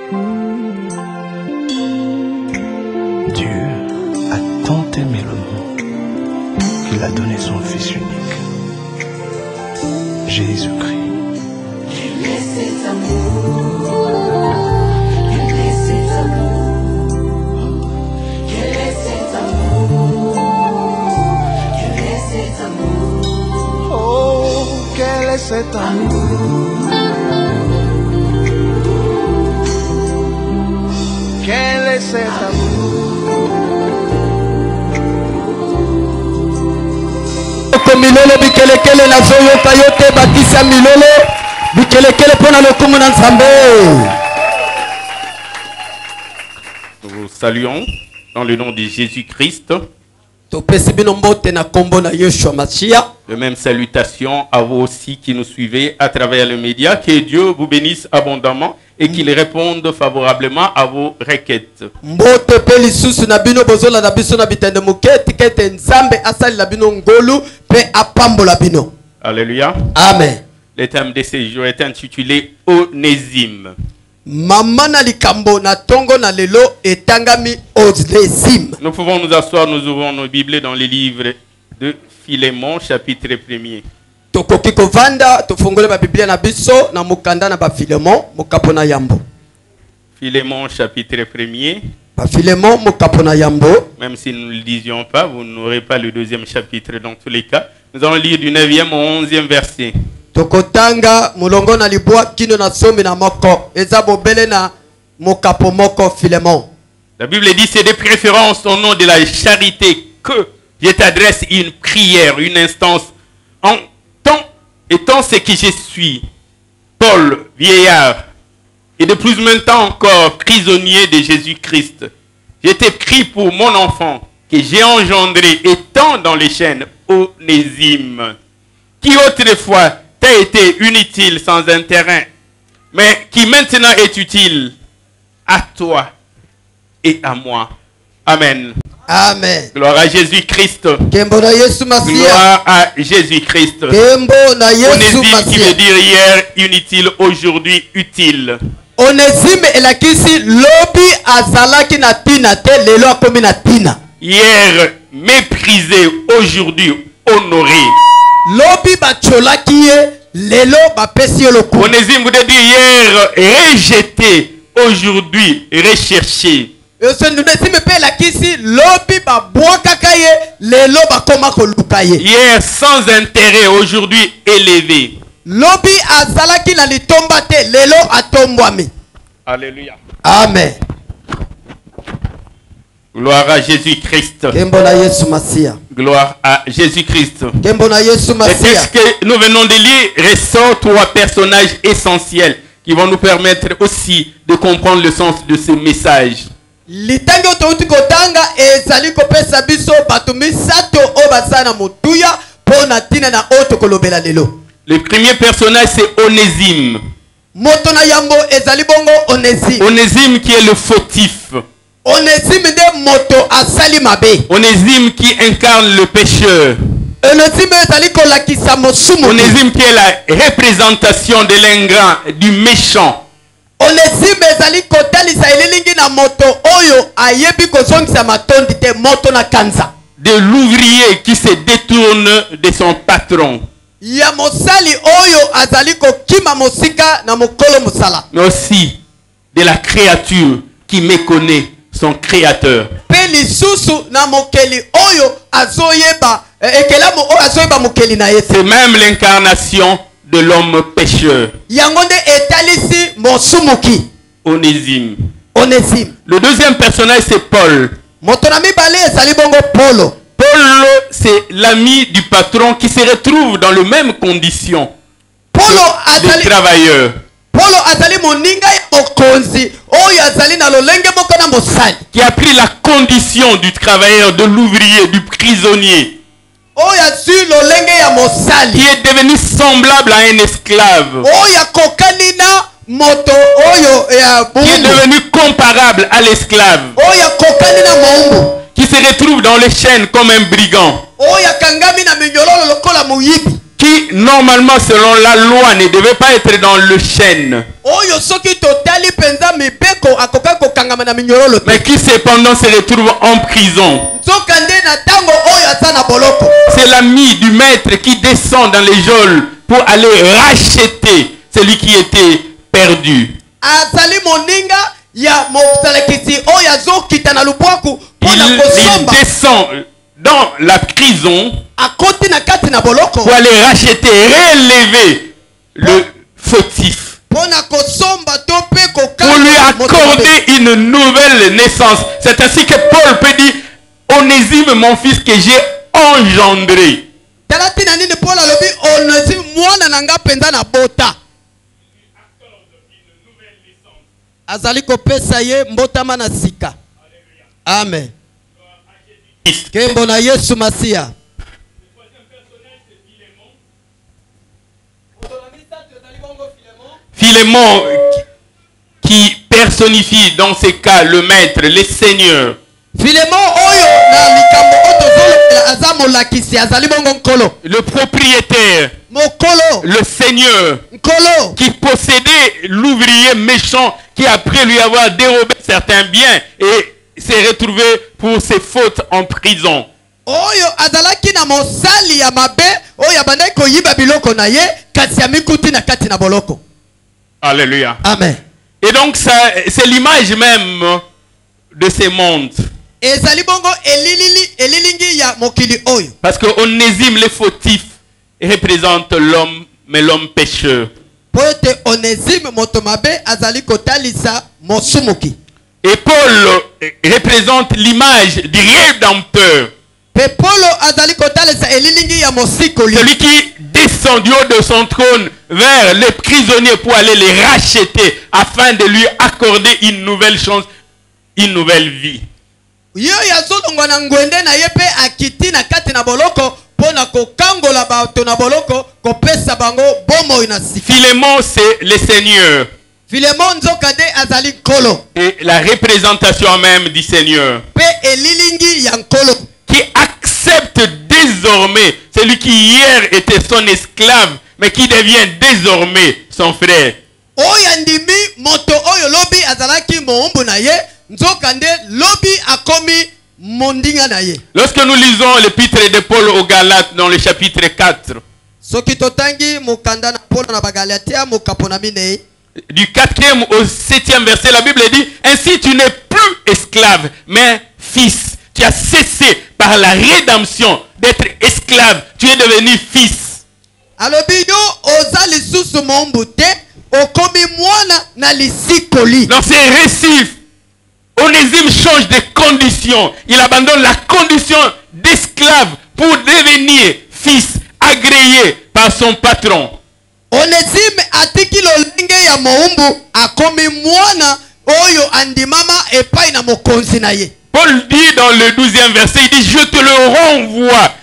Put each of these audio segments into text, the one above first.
Dieu a tant aimé le monde qu'il a donné son Fils unique, Jésus-Christ. Quel est cet amour? Quel est cet amour? Quel est cet amour? Quel est cet amour? Oh, quel est cet amour? Quel est cet amour? Milolo bikelekele na zoyo kayote bakisa milolo bikelekele pona lokumu na nzambe. Nous vous saluons dans le nom de Jésus-Christ. Topesi bino mbote na kombo na Yeshua Mashiach. De même salutations à vous aussi qui nous suivez à travers les médias. Que Dieu vous bénisse abondamment et qu'il réponde favorablement à vos requêtes. Mbote pe lisusu na bino bozola na biso na bitende muketi kete nzambe asali la bino ngolu pe apambola bino. Alléluia. Amen. Le thème de ce jour est intitulé Onésime. Mama na likambo na tongo na lelo etangami Onésime. Nous pouvons nous asseoir, nous ouvrons nos Bibles dans les livres de Philémon, chapitre 1er. Tokoki kovanda tofungole ba Biblia na biso na mukanda na ba Philémon mukapo na yambo. Philémon, chapitre 1er. Ba Philémon mukapo na yambo. Même si nous ne le disions pas, vous n'aurez pas le deuxième chapitre dans tous les cas. Nous allons lire du 9e au 11e verset. Tokotanga mulongo na libwa kino na somi na moko eza bobele na mukapo moko Philémon. La Bible dit, c'est de préférence au nom de la charité que je t'adresse une prière, une instance, en tant étant ce que je suis, Paul, vieillard, et de plus maintenant encore prisonnier de Jésus-Christ. Je t'écris pour mon enfant que j'ai engendré étant dans les chaînes, Onésime, qui autrefois t'a été inutile sans intérêt, mais qui maintenant est utile à toi et à moi. Amen. Amen. Gloire à Jésus-Christ. Kembo na Yesu Masia. Gloire à Jésus-Christ. Kembo na Yesu Onésime qui Masia. veut dire hier inutile, aujourd'hui utile. Onésime elakisi lobi azalaki na tina te lelo akomi na tina. Hier méprisé, aujourd'hui honoré. Lobi bacholaki ye lelo bapesi ye lokumu. Onésime voudrait dire hier rejeté, aujourd'hui recherché. Onésime pe elakisi lobi babwakaka ye lelo bakoma koluka ye. Hier sans intérêt, aujourd'hui élevé. Lobi azalaki na litomba te lelo atombwami. Alléluia. Amen. Gloire à Jésus-Christ. Kembo na Yesu Masia. Gloire à Jésus-Christ. Kembo na Yesu Le Masia. texte que nous venons de lire ressort trois personnages essentiels qui vont nous permettre aussi de comprendre le sens de ce message. Litangi otouti kotanga ezali kopesa biso bato misato o bazana motuya pona tina na oto kolobela lelo. Le premier personnage c'est Onésime. Moto na yambo ezali bongo Onésime. Onésime qui est le fautif. Onésime de moto asali mabe. Onésime qui incarne le pécheur. Onésime ezali kolakisa mosumu. Onésime qui est la représentation de l'ingrat, du méchant. Onésime ezali kotalisa elilingi na moto oyo ayebi kozongisa matondi te moto na kanza. De l'ouvrier qui se détourne de son patron. Ya mosali oyo azali kokima mosika na mokolo musala. Mais aussi de la créature qui méconnaît son créateur. Pe lisusu na mokeli oyo azoyeba ekelamu oyo azoyeba mokeli na ye. C'est même l'incarnation de l'homme pécheur. Yango nde etalisi mosumuki. Onésime. Onésime. Le deuxième personnage c'est Paul. Moto na mibale ezali bongo Polo. Paul c'est l'ami du patron qui se retrouve dans les mêmes conditions Polo des azali travailleurs. Polo azali moninga ya okonzi oyo azali na lolenge moko na mosali. Qui a pris la condition du travailleur, de l'ouvrier, du prisonnier. Oyo azui lolenge ya mosali. Qui est devenu semblable à un esclave. Oyo akokani na moto oyo ya Qui est bungu. devenu comparable à l'esclave. Oyo akokani na moumbu. Qui se retrouve dans les chaînes comme un brigand. Oyo akangami na minyololo lokola muyibi. qui normalement selon la loi ne devait pas être dans le chêne, oyo soki totali penza mibeko akoka kokangama na minyorolo te. mais qui cependant se retrouve en prison. Nzoka nde na tango oyo aza na boloko. C'est l'ami du maître qui descend dans les geôles pour aller racheter celui qui était perdu. Azali moninga ya mosalekisi oyo azokita na lubwaku mpona Il kosomba. descend dans la prison Akoti na kati na boloko pour aller racheter, relever le fautif, mpona kosomba to pe pour kokanga lui moto mabe. accorder une nouvelle naissance. C'est ainsi que Paul peut dire, Onésime, mon fils que j'ai engendré. Tala tina nini Paul alobi Onésime mwana na nga penza na bota. Azali kopesa ye mbotama na sika. Amen. Kembo na Yesu Masia. Philémon qui personnifie dans ces cas le maître, le Seigneur. Filemon oyo na likambo otozolo azamo lakisi azali bongo nkolo. Le propriétaire, Mokolo. le Seigneur, Nkolo. qui possédait l'ouvrier méchant qui après lui avoir dérobé certains biens et s'est retrouvé pour ses fautes en prison. Oyo azalaki na mosali ya mabe oyo abandaki koyiba biloko na ye kasi ya mikuti na kati na boloko. Alléluia. Amen. Et donc ça, c'est l'image même de ces mondes. Ezali bongo elilingi ya mokili oyo. Parce que Onésime, le fautif, représente l'homme, mais l'homme pécheur. Po ete Onésime moto mabe azali kotalisa mosumuki. Et Paul représente l'image du rédempteur. Pe Polo azali kotalisa elilingi ya mosikoli. Celui qui descend du haut de son trône vers les prisonniers pour aller les racheter afin de lui accorder une nouvelle chance, une nouvelle vie. Yo yazolongwa na ngwende na ye pe akiti na kati na boloko pona kokangola bato na boloko kopesa bango bomo na sika. Philémon, c'est le Seigneur Filemon nzokande azali nkolo. et la représentation même du Seigneur Pe elilingi ya nkolo. qui accepte désormais celui qui hier était son esclave mais qui devient désormais son frère. Oyo ndimi moto oyo lobi azalaki moumbu na ye nzokande lobi akomi mondinga na ye. Lorsque nous lisons l'épître de Paul aux Galates dans le chapitre 4, Soki totangi mukanda na Paulo na Bagalatia mukapona minei. du 4e au 7e verset, la Bible dit, ainsi tu n'es plus esclave, mais fils. Tu as cessé par la rédemption d'être esclave. Tu es devenu fils. Alobi yo oza lisusu moumbu te okomi mwana na lisikoli. Dans ces récifs, Onésime change de condition. Il abandonne la condition d'esclave pour devenir fils agréé par son patron. Onésime atiki lolenge ya moumbu akomi mwana oyo andimama epai na mokonzi na ye. Paul dit dans le 12e verset, il dit, je te le renvoie,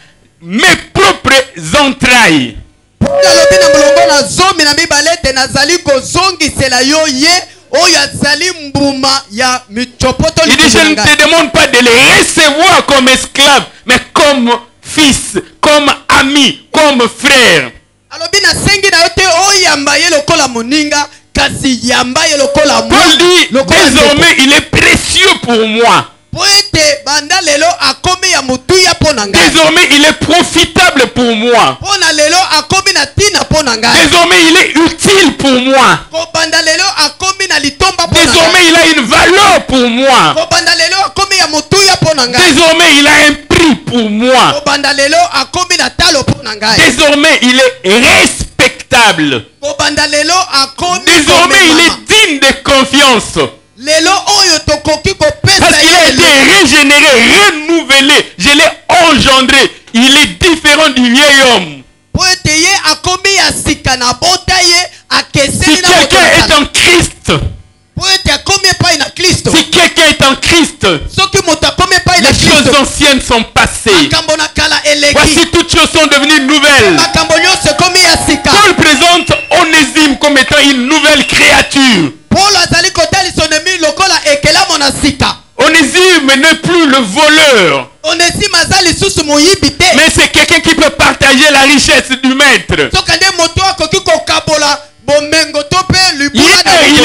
mes propres entrailles. Paul alobi na mulongo na zomi na mibale te nazali kozongisela yo ye oyo azali mbuma ya michopoto. Il dit, je ne te demande pas de les recevoir comme esclaves, mais comme fils, comme ami, comme frère. Alobi na sengi na yo te oyamba ye lokola moninga kasi yamba ye lokola mwa. Paul dit, désormais il est précieux pour moi. Po ete banda lelo akomi ya mutuya po na ngai. Désormais il est profitable pour moi. Po na lelo akomi na tina po na ngai. Désormais il est utile pour moi. Ko banda lelo akomi na litomba po na ngai. Désormais il a une valeur pour moi. Ko banda lelo akomi ya mutuya po na ngai. Désormais il a un prix pour moi. Ko banda lelo akomi na talo po na ngai. Désormais il est respectable. Ko banda lelo akomi. Désormais il est digne de confiance. Lelo oyo tokoki kopesa Parce qu'il a ye. été régénéré, renouvelé. Je l'ai engendré. Il est différent du vieil homme. Po ete ye akomi ya sika na bota ye Si akeseni na quelqu'un est bota. en Christ, Po ete akomi epai na Kristo. si quelqu'un est en Christ, Soki moto akomi epai na les choses Kristo. anciennes sont passées. Makambo na kala eleki. Voici toutes choses sont devenues nouvelles. Makambo nyonso ekomi ya sika. Paul présente Onésime comme étant une nouvelle créature. Paulo azali kotalisa Onésime lokola ekelamo na sika. Onésime n'est plus le voleur. Onésime aza lisusu moyibi te. Mais c'est quelqu'un qui peut partager la richesse du maître. Soka nde moto akoki kokabola bomengo to pe libula na Hier, il